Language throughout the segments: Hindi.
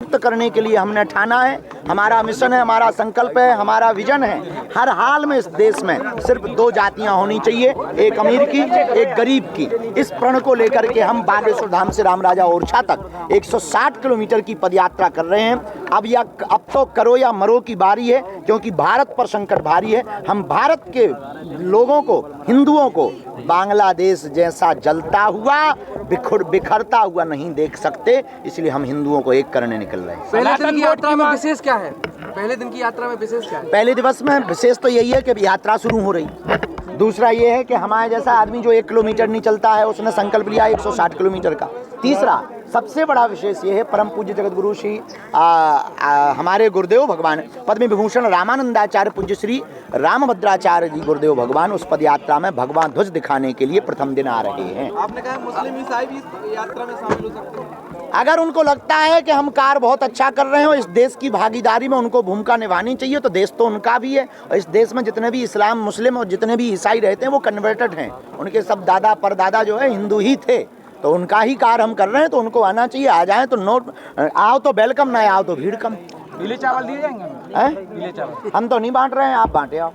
करने के लिए हमने ठाना है। हमारा मिशन है, हमारा संकल्प है, हमारा विजन है। हर हाल में इस देश में सिर्फ दो जातियां होनी चाहिए, एक अमीर की, एक गरीब की। इस प्रण को लेकर के हम बागेश्वर धाम से रामराजा ओरछा तक 160 किलोमीटर की पदयात्रा कर रहे हैं। अब तो करो या मरो की बारी है, क्योंकि भारत पर संकट भारी है। हम भारत के लोगों को, हिंदुओं को बांग्लादेश जैसा जलता हुआ, बिखरता हुआ नहीं देख सकते, इसलिए हम हिंदुओं को एक करने निकल रहे हैं। पहले दिन की यात्रा में विशेष क्या है? पहले दिन की यात्रा में विशेष क्या है? पहले दिवस में विशेष तो यही है कि यात्रा शुरू हो रही। दूसरा ये है कि हमारे जैसा आदमी जो 1 किलोमीटर नहीं चलता है, उसने संकल्प लिया 160 किलोमीटर का। तीसरा सबसे बड़ा विशेष ये है, परम पूज्य जगत गुरु श्री हमारे गुरुदेव भगवान पद्म विभूषण रामानंदाचार्य पूज्य श्री रामभद्राचार्य जी गुरुदेव भगवान उस पद यात्रा में भगवान ध्वज दिखाने के लिए प्रथम दिन आ रहे हैं। आपने कहा मुस्लिम ईसाई भी इस यात्रा में शामिल हो सकते हैं। अगर उनको लगता है कि हम कार्य बहुत अच्छा कर रहे हो, इस देश की भागीदारी में उनको भूमिका निभानी चाहिए, तो देश तो उनका भी है। और इस देश में जितने भी इस्लाम, मुस्लिम और जितने भी ईसाई रहते हैं वो कन्वर्टेड हैं। उनके सब दादा परदादा जो है हिंदू ही थे, तो उनका ही कार्य हम कर रहे हैं, तो उनको आना चाहिए। आ जाएं तो नोट, आओ तो वेलकम, ना आओ तो भीड़ कम। पीले चावल दिए जाएंगे? पीले चावल हम तो नहीं बांट रहे हैं, आप बांटे आओ।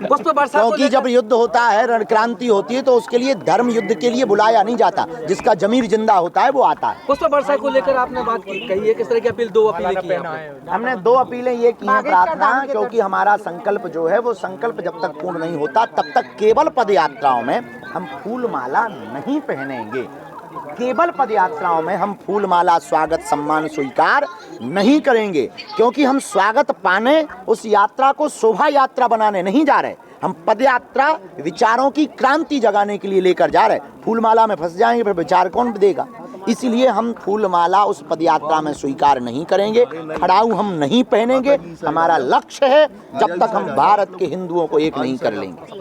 पुष्प वर्षा क्योंकि जब युद्ध होता है, रणक्रांति होती है, तो उसके लिए धर्म युद्ध के लिए बुलाया नहीं जाता, जिसका जमीर जिंदा होता है वो आता है। पुष्प वर्षा को लेकर आपने बात कही है, किस तरह की अपील? 2 अपीलें की हैं। हमने 2 अपीलें ये की हैं प्रार्थना, क्योंकि हमारा संकल्प जो है वो संकल्प जब तक पूर्ण नहीं होता तब तक केवल पद यात्राओं में हम फूल माला नहीं पहनेंगे। केवल पद यात्राओं में हम फूल माला, स्वागत, सम्मान स्वीकार नहीं करेंगे, क्योंकि हम स्वागत पाने उस यात्रा को शोभा यात्रा बनाने नहीं जा रहे। हम पद यात्रा विचारों की क्रांति जगाने के लिए लेकर जा रहे। फूल माला में फंस जाएंगे फिर विचार कौन देगा? इसलिए हम फूल माला उस पद यात्रा में स्वीकार नहीं करेंगे, खड़ाऊ हम नहीं पहनेंगे। हमारा लक्ष्य है जब तक हम भारत के हिंदुओं को एक नहीं कर लेंगे।